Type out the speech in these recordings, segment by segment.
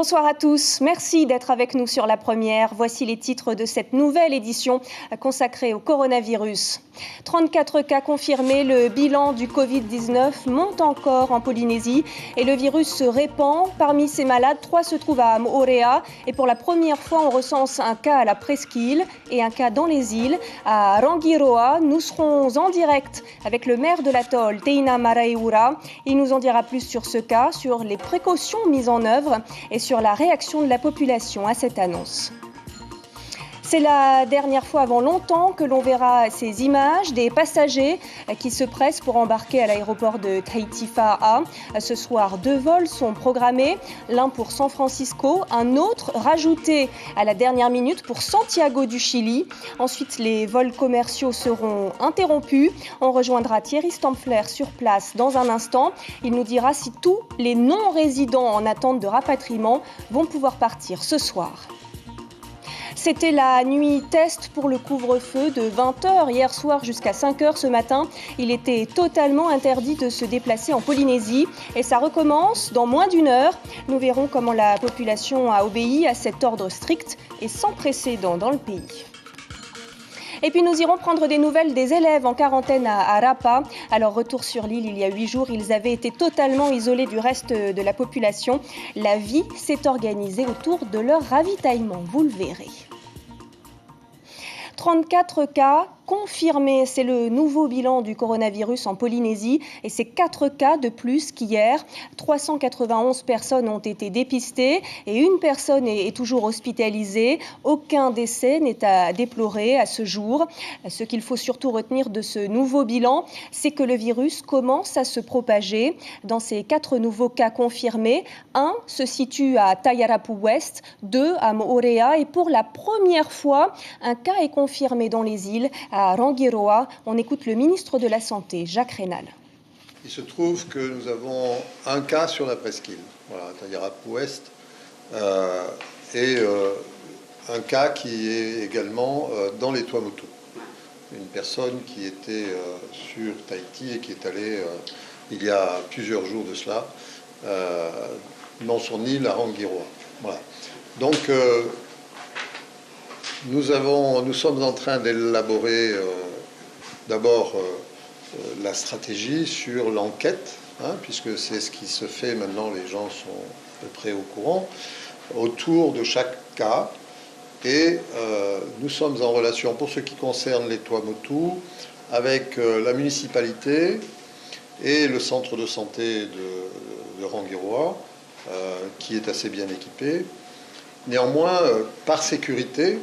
Bonsoir à tous. Merci d'être avec nous sur La Première. Voici les titres de cette nouvelle édition consacrée au coronavirus. 34 cas confirmés. Le bilan du Covid-19 monte encore en Polynésie et le virus se répand. Parmi ces malades, 3 se trouvent à Moorea. Et pour la première fois, on recense un cas à la Presqu'île et un cas dans les îles. À Rangiroa, nous serons en direct avec le maire de l'atoll, Teina Maraeura. Il nous en dira plus sur ce cas, sur les précautions mises en œuvre et sur la réaction de la population à cette annonce. C'est la dernière fois avant longtemps que l'on verra ces images des passagers qui se pressent pour embarquer à l'aéroport de Tahiti Fa'a. Ce soir, 2 vols sont programmés, l'un pour San Francisco, un autre rajouté à la dernière minute pour Santiago du Chili. Ensuite, les vols commerciaux seront interrompus. On rejoindra Thierry Stampfler sur place dans un instant. Il nous dira si tous les non-résidents en attente de rapatriement vont pouvoir partir ce soir. C'était la nuit test pour le couvre-feu de 20h hier soir jusqu'à 5h ce matin. Il était totalement interdit de se déplacer en Polynésie et ça recommence dans moins d'1 heure. Nous verrons comment la population a obéi à cet ordre strict et sans précédent dans le pays. Et puis nous irons prendre des nouvelles des élèves en quarantaine à Rapa. Alors retour sur l'île il y a 8 jours, ils avaient été totalement isolés du reste de la population. La vie s'est organisée autour de leur ravitaillement, vous le verrez. 34 cas confirmés, c'est le nouveau bilan du coronavirus en Polynésie et c'est 4 cas de plus qu'hier. 391 personnes ont été dépistées et une personne est toujours hospitalisée. Aucun décès n'est à déplorer à ce jour. Ce qu'il faut surtout retenir de ce nouveau bilan, c'est que le virus commence à se propager. Dans ces 4 nouveaux cas confirmés, 1 se situe à Tayarapu Ouest, 2 à Moorea et pour la première fois, un cas est confirmé dans les îles à Rangiroa. On écoute le ministre de la Santé, Jacques Rénal. Il se trouve que nous avons un cas sur la Presqu'île, voilà, Tayarapu Ouest, et un cas qui est également dans les Tuamotu. Une personne qui était sur Tahiti et qui est allée, il y a plusieurs jours de cela, dans son île à Rangiroa. Voilà. Donc, nous sommes en train d'élaborer d'abord la stratégie sur l'enquête, puisque c'est ce qui se fait maintenant, les gens sont à peu près au courant, autour de chaque cas. Et nous sommes en relation, pour ce qui concerne les Tuamotu, avec la municipalité et le centre de santé de Rangiroa, qui est assez bien équipé. Néanmoins, par sécurité,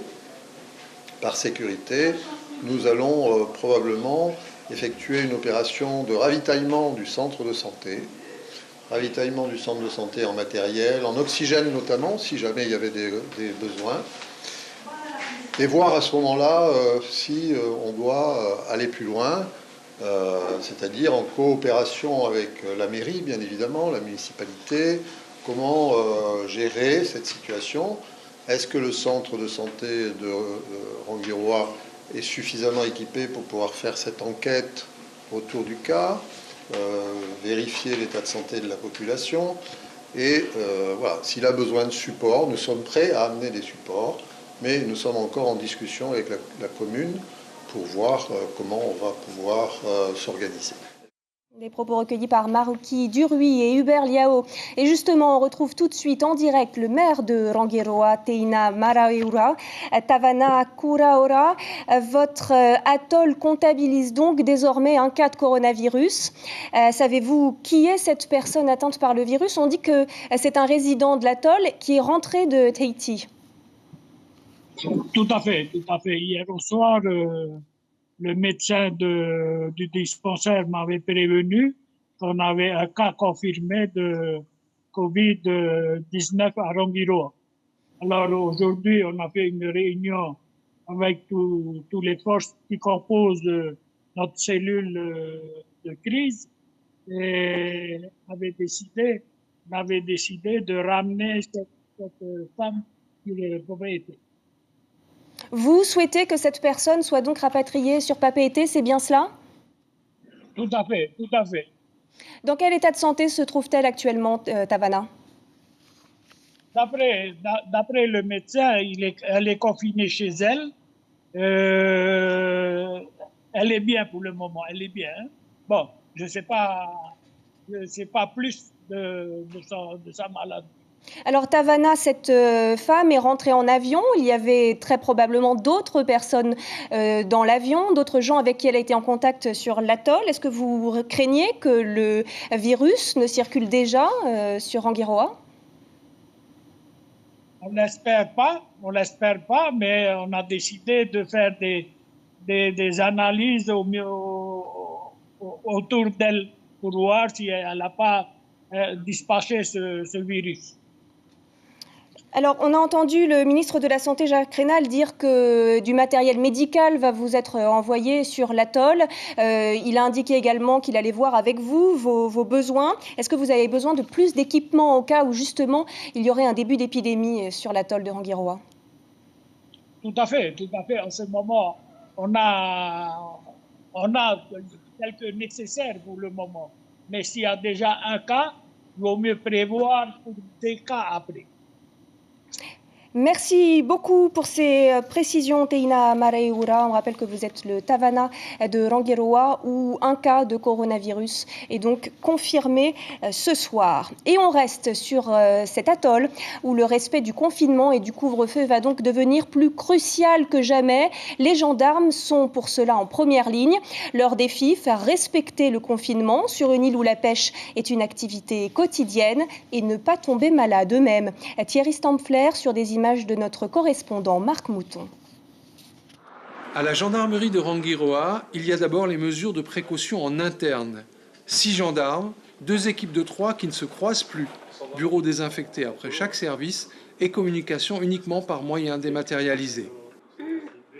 nous allons probablement effectuer une opération de ravitaillement du centre de santé en matériel, en oxygène notamment, si jamais il y avait des besoins, et voir à ce moment-là si on doit aller plus loin, c'est-à-dire en coopération avec la mairie, bien évidemment, la municipalité, comment gérer cette situation. Est-ce que le centre de santé de Rangiroa est suffisamment équipé pour pouvoir faire cette enquête autour du cas, vérifier l'état de santé de la population et voilà, s'il a besoin de support, nous sommes prêts à amener des supports, mais nous sommes encore en discussion avec la commune pour voir comment on va pouvoir s'organiser. Des propos recueillis par Maruki Duruy et Hubert Liao. Et justement, on retrouve tout de suite en direct le maire de Rangiroa, Teina Maraeura, Tavana Kuraora. Votre atoll comptabilise donc désormais un cas de coronavirus. Savez-vous qui est cette personne atteinte par le virus? On dit que c'est un résident de l'atoll qui est rentré de Tahiti. Tout à fait. Hier au soir, le médecin du dispensaire m'avait prévenu qu'on avait un cas confirmé de Covid-19 à Rangiroa. Alors aujourd'hui, on a fait une réunion avec toutes les forces qui composent notre cellule de crise et on avait décidé de ramener cette femme qui est pauvreté. Vous souhaitez que cette personne soit donc rapatriée sur Papeete, c'est bien cela? Tout à fait. Dans quel état de santé se trouve-t-elle actuellement, Tavana? D'après le médecin, elle est confinée chez elle. Elle est bien pour le moment, elle est bien. Bon, je ne sais pas plus de sa maladie. Alors Tavana, cette femme est rentrée en avion. Il y avait très probablement d'autres personnes dans l'avion, d'autres gens avec qui elle a été en contact sur l'atoll. Est-ce que vous craignez que le virus ne circule déjà sur Rangiroa? On l'espère pas, mais on a décidé de faire des analyses autour d'elle pour voir si elle n'a pas dispatché ce virus. Alors, on a entendu le ministre de la Santé, Jacques Raynal, dire que du matériel médical va vous être envoyé sur l'atoll. Il a indiqué également qu'il allait voir avec vous vos besoins. Est-ce que vous avez besoin de plus d'équipements au cas où, justement, il y aurait un début d'épidémie sur l'atoll de Rangiroa? Tout à fait. En ce moment, on a quelques nécessaires pour le moment. Mais s'il y a déjà un cas, il vaut mieux prévoir pour des cas après. Merci beaucoup pour ces précisions, Teina Mareura. On rappelle que vous êtes le Tavana de Rangiroa où un cas de coronavirus est donc confirmé ce soir. Et on reste sur cet atoll où le respect du confinement et du couvre-feu va donc devenir plus crucial que jamais. Les gendarmes sont pour cela en première ligne. Leur défi, faire respecter le confinement sur une île où la pêche est une activité quotidienne et ne pas tomber malade eux-mêmes. Thierry Stampfler sur des images de notre correspondant Marc Mouton. À la gendarmerie de Rangiroa, il y a d'abord les mesures de précaution en interne. 6 gendarmes, 2 équipes de 3 qui ne se croisent plus. Bureau désinfecté après chaque service et communication uniquement par moyens dématérialisés.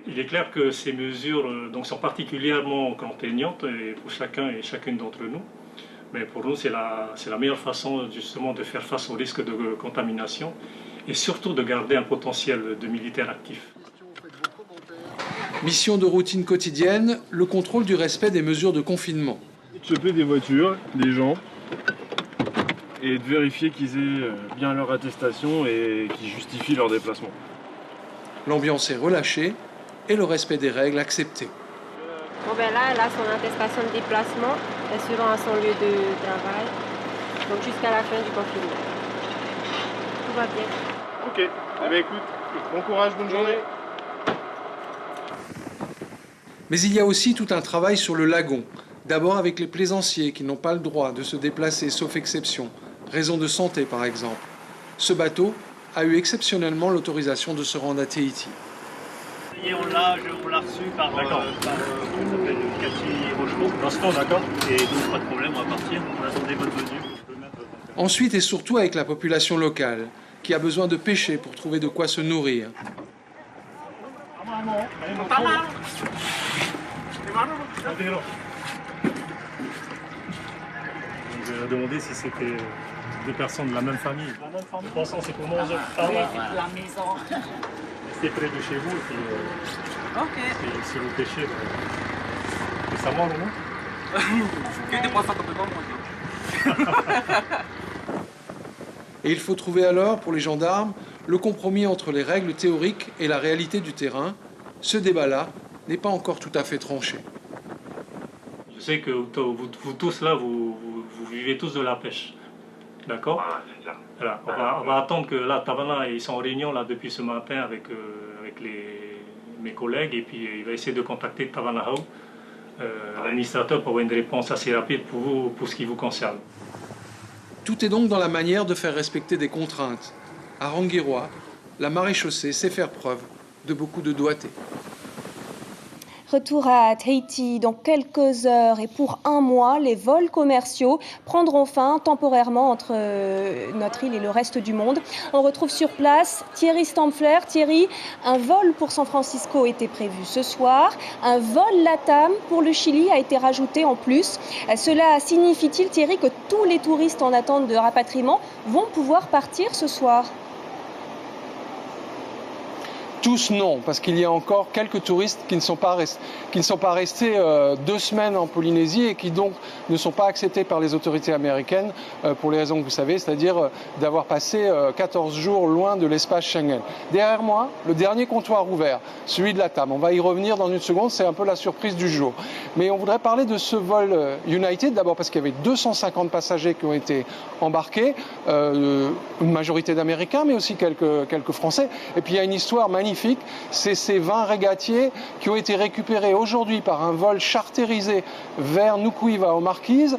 Il est clair que ces mesures sont particulièrement contraignantes pour chacun et chacune d'entre nous. Mais pour nous, c'est la meilleure façon justement de faire face au risque de contamination et surtout de garder un potentiel de militaires actifs. Mission de routine quotidienne, le contrôle du respect des mesures de confinement. Choper des voitures, des gens, et de vérifier qu'ils aient bien leur attestation et qu'ils justifient leur déplacement. L'ambiance est relâchée et le respect des règles accepté. Bon ben là, elle a son attestation de déplacement, elle se rend à son lieu de travail, donc jusqu'à la fin du confinement. Tout va bien. Ok, eh bien écoute, bon courage, bonne journée. Mais il y a aussi tout un travail sur le lagon. D'abord avec les plaisanciers qui n'ont pas le droit de se déplacer sauf exception, raison de santé par exemple. Ce bateau a eu exceptionnellement l'autorisation de se rendre à Tahiti. Et on l'a reçu par Cathy Rochereau. L'instant, d'accord. Et donc pas de problème, on va partir. On attendait votre venue. Ensuite et surtout avec la population locale, qui a besoin de pêcher pour trouver de quoi se nourrir. Je vais demander si c'était deux personnes de la même famille. La même famille. De toute façon, c'est pour manger. La maison. C'est près de chez vous. Et puis, Ok. si vous pêchez, c'est ça moi, non? Que des poissons complètement moi. Et il faut trouver alors, pour les gendarmes, le compromis entre les règles théoriques et la réalité du terrain. Ce débat-là n'est pas encore tout à fait tranché. Je sais que vous tous là, vous vivez tous de la pêche. D'accord? Voilà. On va attendre que là, Tavana, ils sont en réunion là, depuis ce matin avec mes collègues, et puis il va essayer de contacter Tavana Hau, l'administrateur, pour avoir une réponse assez rapide pour vous, pour ce qui vous concerne. Tout est donc dans la manière de faire respecter des contraintes. À Rangiroa, la maréchaussée sait faire preuve de beaucoup de doigté. Retour à Tahiti dans quelques heures et pour un mois, les vols commerciaux prendront fin temporairement entre notre île et le reste du monde. On retrouve sur place Thierry Stampfler. Thierry, un vol pour San Francisco était prévu ce soir. Un vol LATAM pour le Chili a été rajouté en plus. Cela signifie-t-il, Thierry, que tous les touristes en attente de rapatriement vont pouvoir partir ce soir ? Tous non, parce qu'il y a encore quelques touristes qui ne sont pas restés 2 semaines en Polynésie et qui donc ne sont pas acceptés par les autorités américaines pour les raisons que vous savez, c'est-à-dire d'avoir passé 14 jours loin de l'espace Schengen. Derrière moi, le dernier comptoir ouvert, celui de LATAM. On va y revenir dans une seconde, c'est un peu la surprise du jour. Mais on voudrait parler de ce vol United, d'abord parce qu'il y avait 250 passagers qui ont été embarqués, une majorité d'Américains, mais aussi quelques Français. Et puis il y a une histoire magnifique, c'est ces 20 régatiers qui ont été récupérés aujourd'hui par un vol charterisé vers Nuku'iva aux Marquises.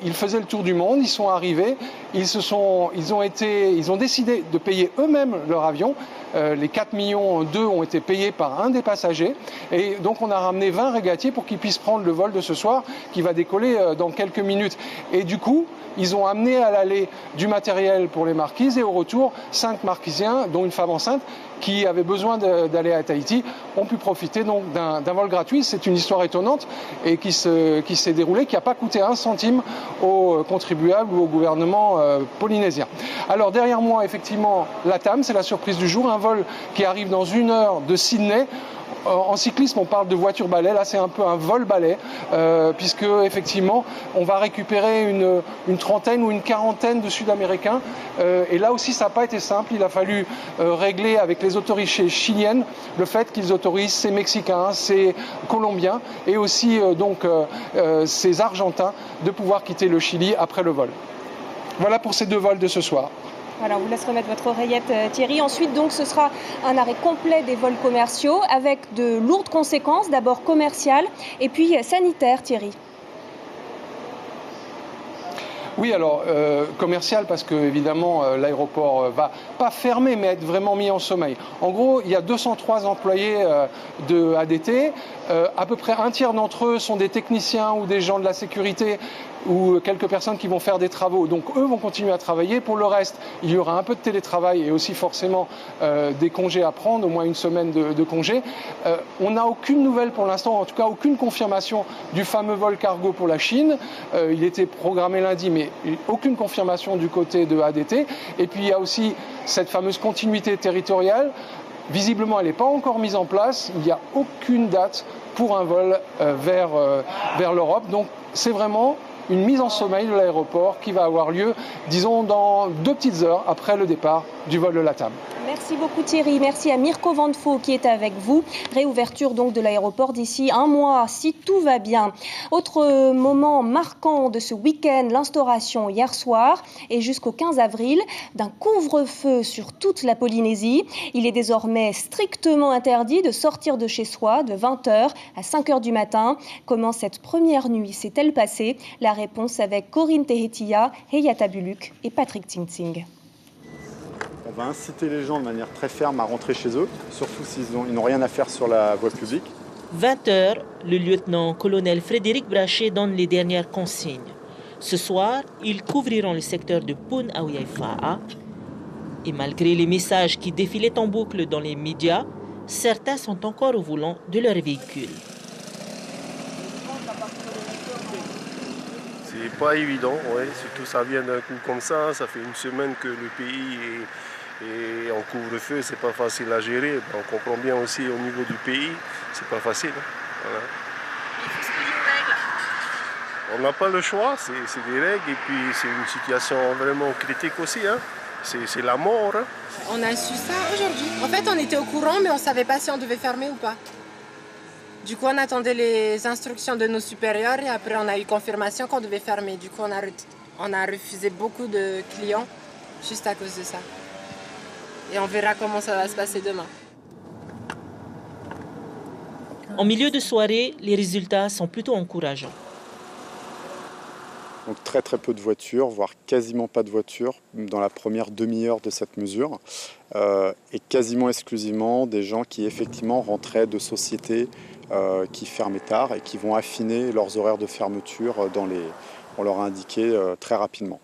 Ils faisaient le tour du monde, ils sont arrivés, ils ont décidé de payer eux-mêmes leur avion. Les 4,2 millions ont été payés par un des passagers. Et donc on a ramené 20 régatiers pour qu'ils puissent prendre le vol de ce soir qui va décoller dans quelques minutes. Et du coup, ils ont amené à l'aller du matériel pour les Marquises et au retour, 5 Marquisiens, dont une femme enceinte, qui avaient besoin d'aller à Tahiti, ont pu profiter donc d'un vol gratuit. C'est une histoire étonnante et qui s'est déroulée, qui n'a pas coûté 1 centime aux contribuables ou au gouvernement polynésien. Alors derrière moi, effectivement, LATAM, c'est la surprise du jour, un vol qui arrive dans 1 heure de Sydney. En cyclisme, on parle de voiture-balai. Là, c'est un peu un vol-balai, puisque effectivement, on va récupérer une trentaine ou une quarantaine de Sud-Américains. Et là aussi, ça n'a pas été simple. Il a fallu régler avec les autorités chiliennes le fait qu'ils autorisent ces Mexicains, ces Colombiens et aussi ces Argentins de pouvoir quitter le Chili après le vol. Voilà pour ces 2 vols de ce soir. Alors, on vous laisse remettre votre oreillette, Thierry. Ensuite, donc, ce sera un arrêt complet des vols commerciaux avec de lourdes conséquences, d'abord commerciales et puis sanitaires, Thierry. Oui, alors commercial parce que évidemment l'aéroport va pas fermer mais être vraiment mis en sommeil. En gros, il y a 203 employés de ADT. À peu près un tiers d'entre eux sont des techniciens ou des gens de la sécurité ou quelques personnes qui vont faire des travaux. Donc eux vont continuer à travailler. Pour le reste, il y aura un peu de télétravail et aussi forcément des congés à prendre, au moins 1 semaine de congés. On n'a aucune nouvelle pour l'instant, en tout cas aucune confirmation du fameux vol cargo pour la Chine. Il était programmé lundi, mais aucune confirmation du côté de ADT. Et puis il y a aussi cette fameuse continuité territoriale. Visiblement, elle n'est pas encore mise en place. Il n'y a aucune date pour un vol vers l'Europe. Donc c'est vraiment une mise en sommeil de l'aéroport qui va avoir lieu, disons, dans 2 petites heures après le départ du vol de LATAM. Merci beaucoup Thierry, merci à Mirko Vandefo qui est avec vous. Réouverture donc de l'aéroport d'ici 1 mois, si tout va bien. Autre moment marquant de ce week-end, l'instauration hier soir et jusqu'au 15 avril d'un couvre-feu sur toute la Polynésie. Il est désormais strictement interdit de sortir de chez soi de 20h à 5h du matin. Comment cette première nuit s'est-elle passée? La réponse avec Corinne Tehetia, Heyata Buluk et Patrick Tsing. On va inciter les gens de manière très ferme à rentrer chez eux, surtout s'ils n'ont rien à faire sur la voie publique. 20h, le lieutenant-colonel Frédéric Brachet donne les dernières consignes. Ce soir, ils couvriront le secteur de Pun Awiyaifa'a. Et malgré les messages qui défilaient en boucle dans les médias, certains sont encore au volant de leur véhicule. C'est pas évident, ouais. Surtout ça vient d'un coup comme ça fait 1 semaine que le pays est en couvre-feu, c'est pas facile à gérer. On comprend bien aussi au niveau du pays, c'est pas facile. Voilà. On n'a pas le choix, c'est des règles et puis c'est une situation vraiment critique aussi. Hein. C'est la mort. Hein. On a su ça aujourd'hui. En fait, on était au courant, mais on savait pas si on devait fermer ou pas. Du coup, on attendait les instructions de nos supérieurs et après, on a eu confirmation qu'on devait fermer. Du coup, on a refusé beaucoup de clients juste à cause de ça. Et on verra comment ça va se passer demain. En milieu de soirée, les résultats sont plutôt encourageants. Donc très peu de voitures, voire quasiment pas de voitures dans la première demi-heure de cette mesure. Et quasiment exclusivement des gens qui effectivement rentraient de sociétés qui fermaient tard et qui vont affiner leurs horaires de fermeture on leur a indiqué très rapidement.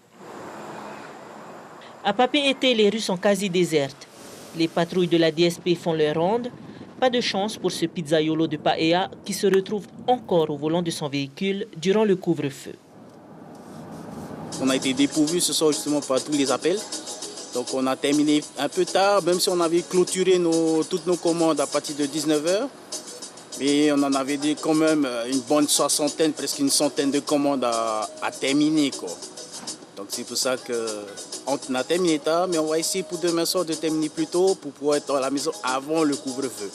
À Papeete, les rues sont quasi désertes. Les patrouilles de la DSP font leur ronde. Pas de chance pour ce pizzaiolo de Paea qui se retrouve encore au volant de son véhicule durant le couvre-feu. On a été dépourvus ce soir justement par tous les appels. Donc on a terminé un peu tard, même si on avait clôturé toutes nos commandes à partir de 19h. Mais on en avait dit quand même une bonne soixantaine, presque une centaine de commandes à terminer, quoi. Donc c'est pour ça qu'on a terminé tard, mais on va essayer pour demain soir de terminer plus tôt pour pouvoir être à la maison avant le couvre-feu.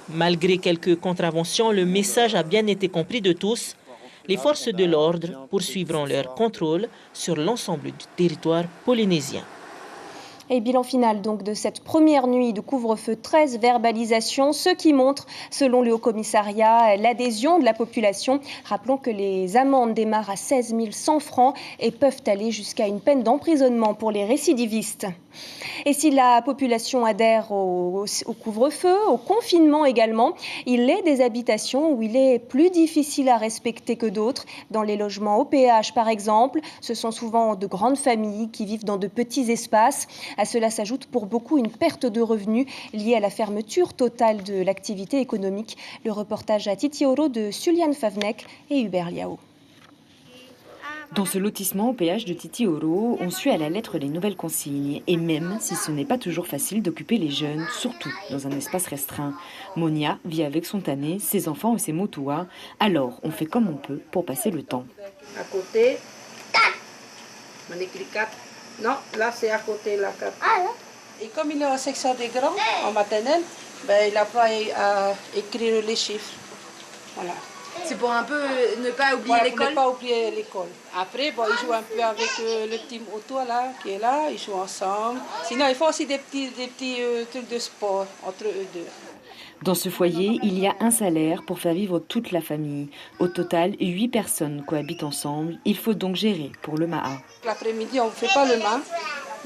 Malgré quelques contraventions, le message a bien été compris de tous. Les forces de l'ordre poursuivront leur contrôle sur l'ensemble du territoire polynésien. Et bilan final donc de cette première nuit de couvre-feu, 13 verbalisations, ce qui montre, selon le Haut-Commissariat, l'adhésion de la population. Rappelons que les amendes démarrent à 16 100 francs et peuvent aller jusqu'à une peine d'emprisonnement pour les récidivistes. Et si la population adhère au couvre-feu, au confinement également, il est des habitations où il est plus difficile à respecter que d'autres. Dans les logements au péage par exemple, ce sont souvent de grandes familles qui vivent dans de petits espaces. À cela s'ajoute pour beaucoup une perte de revenus liée à la fermeture totale de l'activité économique. Le reportage à Titioro de Suliane Favnek et Hubert Liao. Dans ce lotissement au péage de Titioro, on suit à la lettre les nouvelles consignes. Et même si ce n'est pas toujours facile d'occuper les jeunes, surtout dans un espace restreint. Monia vit avec son tanné, ses enfants et ses motuas. Alors, on fait comme on peut pour passer le temps. À côté, on écrit 4. Non, là c'est à côté la 4. Et comme il est en section des grands, en maternelle, ben, il apprend à écrire les chiffres. Voilà. C'est pour un peu ne pas oublier l'école. Pour ne pas oublier l'école. Après, bon, ils jouent un peu avec le team auto là, qui est là, ils jouent ensemble. Sinon, ils font aussi des petits trucs de sport entre eux deux. Dans ce foyer, il y a un salaire pour faire vivre toute la famille. Au total, 8 personnes cohabitent ensemble. Il faut donc gérer pour le MAA. L'après-midi, on ne fait pas le MAA,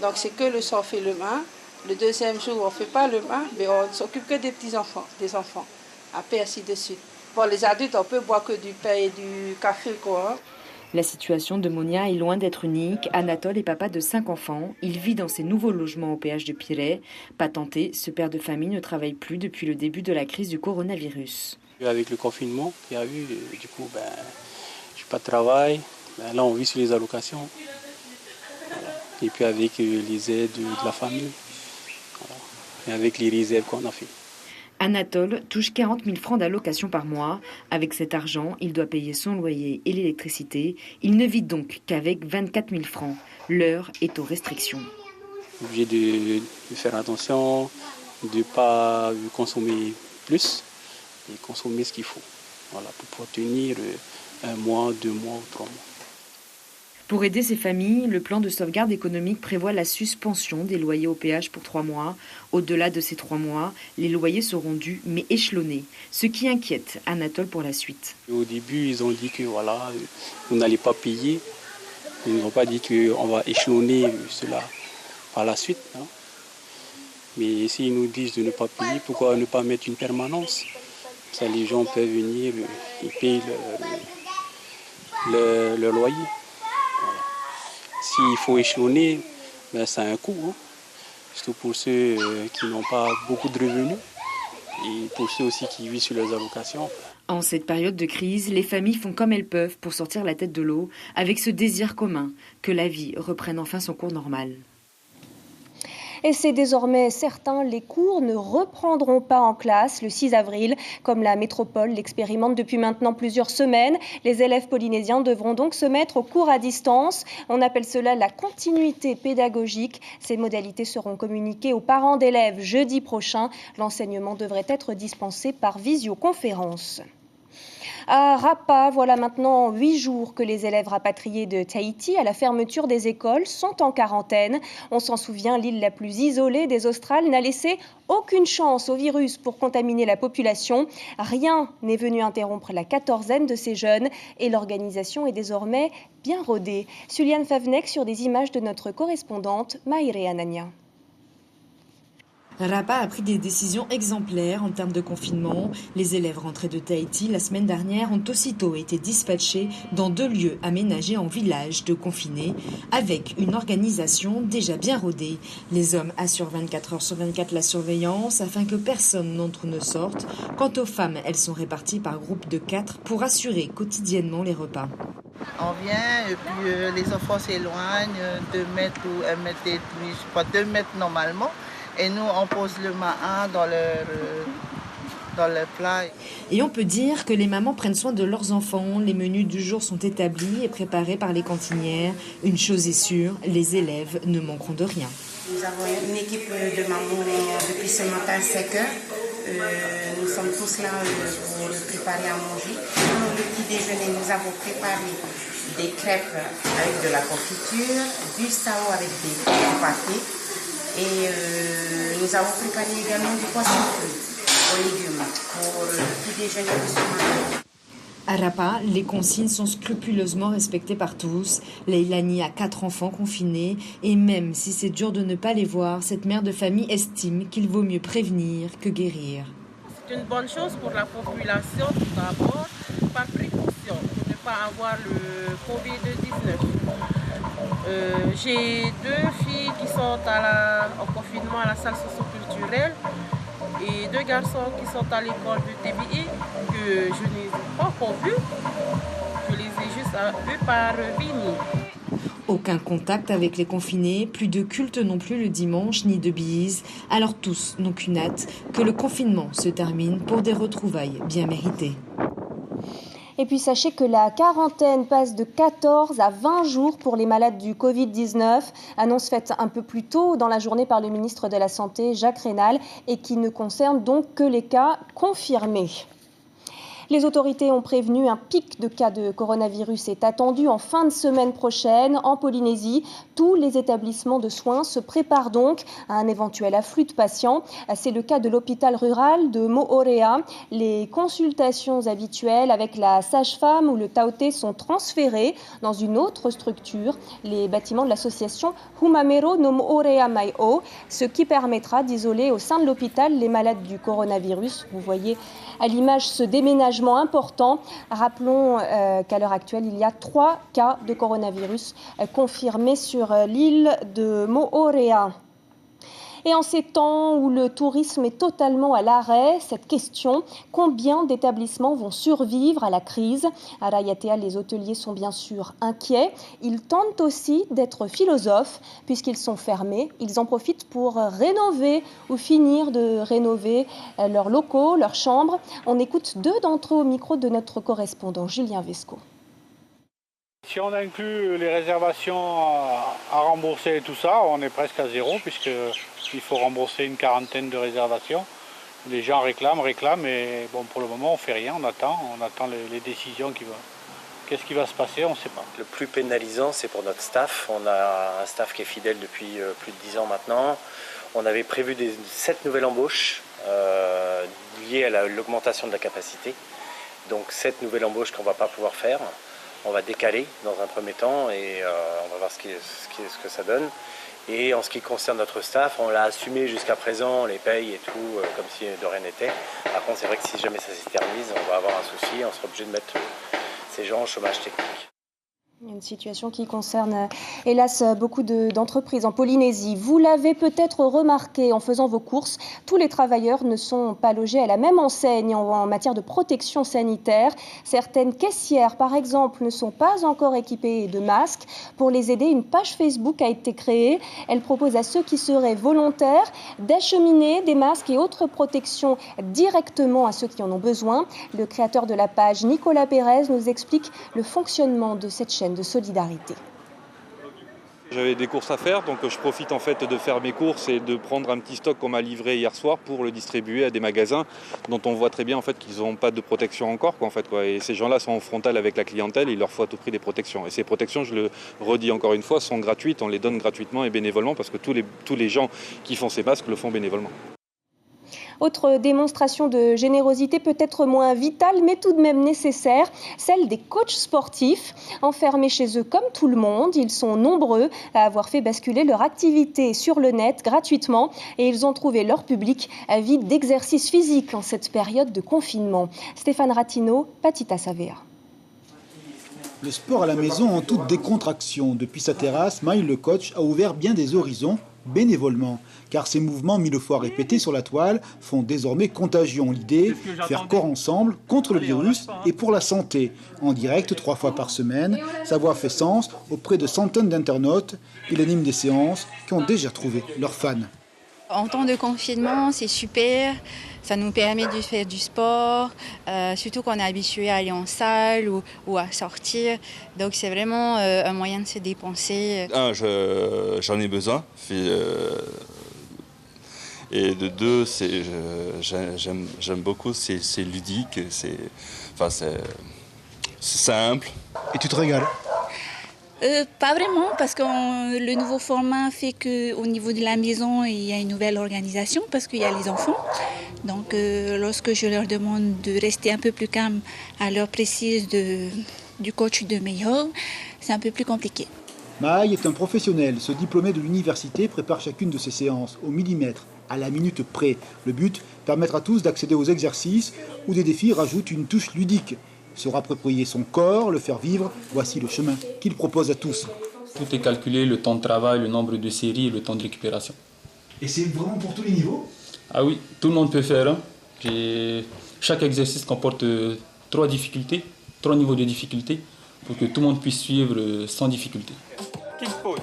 donc c'est que le soir on fait le MAA. Le deuxième jour, on ne fait pas le MAA, mais on ne s'occupe que des petits-enfants, des enfants. Après, ainsi de suite. Pour les adultes, on peut boire que du pain et du café, quoi. La situation de Monia est loin d'être unique. Anatole est papa de 5 enfants. Il vit dans ses nouveaux logements au péage de Pirée. Patenté, ce père de famille ne travaille plus depuis le début de la crise du coronavirus. Avec le confinement qu'il y a eu, du coup, je n'ai pas de travail. Là, on vit sur les allocations. Voilà. Et puis avec les aides de la famille. Voilà. Et avec les réserves qu'on a fait. Anatole touche 40 000 francs d'allocation par mois. Avec cet argent, il doit payer son loyer et l'électricité. Il ne vit donc qu'avec 24 000 francs. L'heure est aux restrictions. Obligé de faire attention, de ne pas consommer plus et consommer ce qu'il faut. Voilà, pour pouvoir tenir 1 mois, 2 mois ou 3 mois. Pour aider ces familles, le plan de sauvegarde économique prévoit la suspension des loyers au péage pour 3 mois. Au-delà de ces 3 mois, les loyers seront dus mais échelonnés, ce qui inquiète Anatole pour la suite. Au début, ils ont dit que voilà, vous n'allez pas payer. Ils n'ont pas dit qu'on va échelonner cela par la suite. Hein. Mais s'ils nous disent de ne pas payer, pourquoi ne pas mettre une permanence? Ça, les gens peuvent venir et payer le loyer. S'il faut échelonner, ça a un coût, hein. Surtout pour ceux qui n'ont pas beaucoup de revenus et pour ceux aussi qui vivent sur leurs allocations. En cette période de crise, les familles font comme elles peuvent pour sortir la tête de l'eau, avec ce désir commun que la vie reprenne enfin son cours normal. Et c'est désormais certain, les cours ne reprendront pas en classe le 6 avril, comme la métropole l'expérimente depuis maintenant plusieurs semaines. Les élèves polynésiens devront donc se mettre au cours à distance. On appelle cela la continuité pédagogique. Ces modalités seront communiquées aux parents d'élèves jeudi prochain. L'enseignement devrait être dispensé par visioconférence. À Rapa, voilà maintenant 8 jours que les élèves rapatriés de Tahiti à la fermeture des écoles sont en quarantaine. On s'en souvient, l'île la plus isolée des Australes n'a laissé aucune chance au virus pour contaminer la population. Rien n'est venu interrompre la quatorzaine de ces jeunes et l'organisation est désormais bien rodée. Suliane Favnek sur des images de notre correspondante Maïré Anania. Rapa a pris des décisions exemplaires en termes de confinement. Les élèves rentrés de Tahiti la semaine dernière ont aussitôt été dispatchés dans 2 lieux aménagés en village de confinés avec une organisation déjà bien rodée. Les hommes assurent 24 heures sur 24 la surveillance afin que personne n'entre ou ne sorte. Quant aux femmes, elles sont réparties par groupe de 4 pour assurer quotidiennement les repas. On vient et puis les enfants s'éloignent 2 mètres ou 1 mètre et demi, je sais pas, 2 mètres normalement. Et nous, on pose le main dans le plat. Et on peut dire que les mamans prennent soin de leurs enfants. Les menus du jour sont établis et préparés par les cantinières. Une chose est sûre, les élèves ne manqueront de rien. Nous avons une équipe de mamans depuis ce matin à 5 heures. Nous sommes tous là pour préparer à manger. Pour le petit déjeuner, nous avons préparé des crêpes avec de la confiture, du sao avec des pâtés. Et nous avons préparé également du poisson cru aux légumes pour le petit déjeuner de ce matin. À Rapa, les consignes sont scrupuleusement respectées par tous. Leilani a 4 enfants confinés et même si c'est dur de ne pas les voir, cette mère de famille estime qu'il vaut mieux prévenir que guérir. C'est une bonne chose pour la population tout d'abord, par précaution, pour ne pas avoir le Covid-19. J'ai 2 filles qui sont en confinement à la salle socio-culturelle et 2 garçons qui sont à l'école du TBI que je n'ai pas encore vus. Je les ai juste vus par Vini. Aucun contact avec les confinés, plus de culte non plus le dimanche, ni de bises. Alors tous n'ont qu'une hâte, que le confinement se termine pour des retrouvailles bien méritées. Et puis sachez que la quarantaine passe de 14 à 20 jours pour les malades du Covid-19. Annonce faite un peu plus tôt dans la journée par le ministre de la Santé, Jacques Raynal, et qui ne concerne donc que les cas confirmés. Les autorités ont prévenu un pic de cas de coronavirus est attendu en fin de semaine prochaine en Polynésie. Tous les établissements de soins se préparent donc à un éventuel afflux de patients. C'est le cas de l'hôpital rural de Moorea. Les consultations habituelles avec la sage-femme ou le taoté sont transférées dans une autre structure, les bâtiments de l'association Humamero no Moorea Maio, ce qui permettra d'isoler au sein de l'hôpital les malades du coronavirus. Vous voyez à l'image ce déménagement important. Rappelons qu'à l'heure actuelle, il y a 3 cas de coronavirus confirmés sur l'île de Moorea. Et en ces temps où le tourisme est totalement à l'arrêt, cette question, combien d'établissements vont survivre à la crise? À Rayatea, les hôteliers sont bien sûr inquiets. Ils tentent aussi d'être philosophes puisqu'ils sont fermés. Ils en profitent pour rénover ou finir de rénover leurs locaux, leurs chambres. On écoute 2 d'entre eux au micro de notre correspondant Julien Vesco. Si on inclut les réservations à rembourser et tout ça, on est presque à 0 puisqu'il faut rembourser une quarantaine de réservations. Les gens réclament et bon, pour le moment on fait rien, on attend les décisions qui vont. Qu'est-ce qui va se passer, on ne sait pas. Le plus pénalisant, c'est pour notre staff. On a un staff qui est fidèle depuis plus de 10 ans maintenant. On avait prévu 7 nouvelles embauches liées à l'augmentation de la capacité. Donc 7 nouvelles embauches qu'on ne va pas pouvoir faire. On va décaler dans un premier temps et on va voir ce que ça donne. Et en ce qui concerne notre staff, on l'a assumé jusqu'à présent, on les paye et tout, comme si de rien n'était. Par contre, c'est vrai que si jamais ça s'éternise, on va avoir un souci, on sera obligé de mettre ces gens au chômage technique. Une situation qui concerne, hélas, beaucoup d'entreprises en Polynésie. Vous l'avez peut-être remarqué en faisant vos courses, tous les travailleurs ne sont pas logés à la même enseigne en matière de protection sanitaire. Certaines caissières, par exemple, ne sont pas encore équipées de masques. Pour les aider, une page Facebook a été créée. Elle propose à ceux qui seraient volontaires d'acheminer des masques et autres protections directement à ceux qui en ont besoin. Le créateur de la page, Nicolas Pérez, nous explique le fonctionnement de cette chaîne de solidarité. J'avais des courses à faire, donc je profite en fait de faire mes courses et de prendre un petit stock qu'on m'a livré hier soir pour le distribuer à des magasins dont on voit très bien en fait qu'ils n'ont pas de protection encore Et ces gens-là sont en frontal avec la clientèle, il leur faut à tout prix des protections. Et ces protections, je le redis encore une fois, sont gratuites, on les donne gratuitement et bénévolement parce que tous les gens qui font ces masques le font bénévolement. Autre démonstration de générosité peut-être moins vitale, mais tout de même nécessaire, celle des coachs sportifs. Enfermés chez eux comme tout le monde, ils sont nombreux à avoir fait basculer leur activité sur le net gratuitement et ils ont trouvé leur public avide d'exercice physique en cette période de confinement. Stéphane Ratino, Patita Savea. Le sport à la maison en toute décontraction. Depuis sa terrasse, Maï le coach a ouvert bien des horizons bénévolement, car ces mouvements 1000 fois répétés sur la toile font désormais contagion. L'idée, faire corps ensemble contre le virus et pour la santé. En direct, 3 fois par semaine, sa voix fait sens auprès de centaines d'internautes. Il anime des séances qui ont déjà trouvé leurs fans. En temps de confinement, c'est super. Ça nous permet de faire du sport, surtout qu'on est habitué à aller en salle ou à sortir. Donc c'est vraiment un moyen de se dépenser. J'en ai besoin. Et de deux, j'aime beaucoup, c'est ludique, c'est simple. Et tu te régales? Pas vraiment, parce que le nouveau format fait qu'au niveau de la maison, il y a une nouvelle organisation, parce qu'il y a les enfants. Donc lorsque je leur demande de rester un peu plus calme à l'heure précise du coach de meilleur, c'est un peu plus compliqué. Maï est un professionnel. Ce diplômé de l'université prépare chacune de ses séances au millimètre, à la minute près. Le but, permettre à tous d'accéder aux exercices où des défis rajoutent une touche ludique. Se rapproprier son corps, le faire vivre, voici le chemin qu'il propose à tous. Tout est calculé, le temps de travail, le nombre de séries et le temps de récupération. Et c'est vraiment pour tous les niveaux? Ah oui, tout le monde peut faire. Hein. Chaque exercice comporte 3 difficultés, 3 niveaux de difficulté, pour que tout le monde puisse suivre sans difficulté.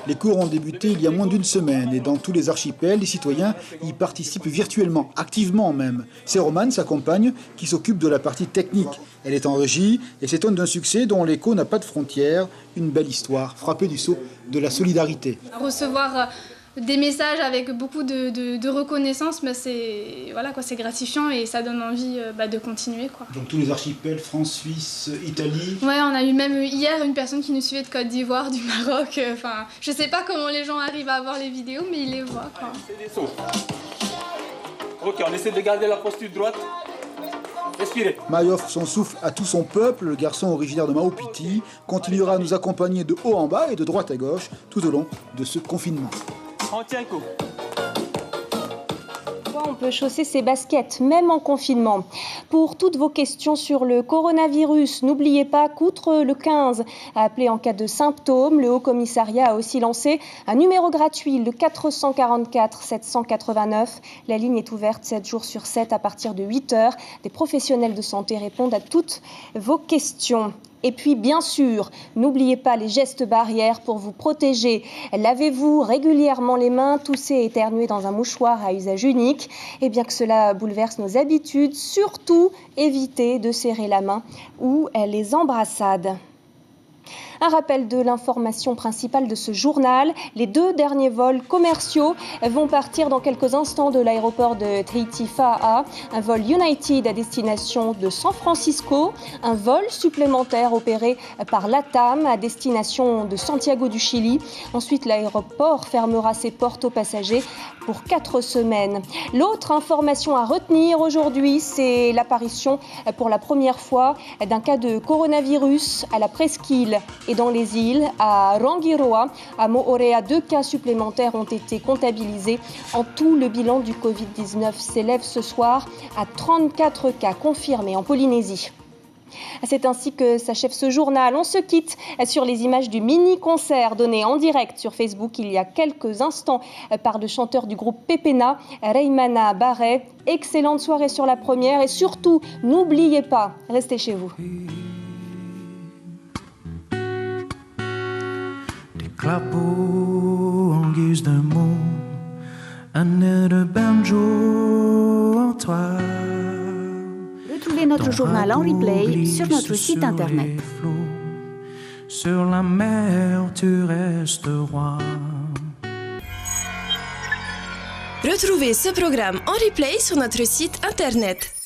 Les cours ont débuté il y a moins d'une semaine et dans tous les archipels, les citoyens y participent virtuellement, activement même. C'est Romane, sa compagne, qui s'occupe de la partie technique. Elle est en régie et s'étonne d'un succès dont l'écho n'a pas de frontières. Une belle histoire, frappée du sceau de la solidarité. Recevoir des messages avec beaucoup de reconnaissance, c'est gratifiant et ça donne envie de continuer. Donc tous les archipels, France, Suisse, Italie. Ouais, on a eu même hier une personne qui nous suivait de Côte d'Ivoire, du Maroc. Je sais pas comment les gens arrivent à voir les vidéos, mais ils les voient. C'est des sauts. Ok, on essaie de garder la posture droite. Respirez. Maï offre son souffle à tout son peuple. Le garçon originaire de Maupiti continuera à nous accompagner de haut en bas et de droite à gauche tout au long de ce confinement. On tient le coup. On peut chausser ses baskets, même en confinement. Pour toutes vos questions sur le coronavirus, n'oubliez pas qu'outre le 15 à appeler en cas de symptômes, le Haut Commissariat a aussi lancé un numéro gratuit, le 444 789. La ligne est ouverte 7 jours sur 7 à partir de 8 heures. Des professionnels de santé répondent à toutes vos questions. Et puis, bien sûr, n'oubliez pas les gestes barrières pour vous protéger. Lavez-vous régulièrement les mains, toussez et éternuez dans un mouchoir à usage unique. Et bien que cela bouleverse nos habitudes, surtout évitez de serrer la main ou les embrassades. Un rappel de l'information principale de ce journal. Les 2 derniers vols commerciaux vont partir dans quelques instants de l'aéroport de Tahiti Fa'a. Un vol United à destination de San Francisco. Un vol supplémentaire opéré par LATAM à destination de Santiago du Chili. Ensuite, l'aéroport fermera ses portes aux passagers pour 4 semaines. L'autre information à retenir aujourd'hui, c'est l'apparition pour la première fois d'un cas de coronavirus à la presqu'île et dans les îles. À Rangiroa, à Moorea, 2 cas supplémentaires ont été comptabilisés. En tout, le bilan du Covid-19 s'élève ce soir à 34 cas confirmés en Polynésie. C'est ainsi que s'achève ce journal. On se quitte sur les images du mini-concert donné en direct sur Facebook il y a quelques instants par le chanteur du groupe Pepena, Reimana Barret. Excellente soirée sur la première et surtout, n'oubliez pas, restez chez vous. Clapot en guise de mots, un air de banjo en toile. Retrouvez notre journal en replay sur notre site internet. Sur la mer, tu restes roi. Retrouvez ce programme en replay sur notre site internet.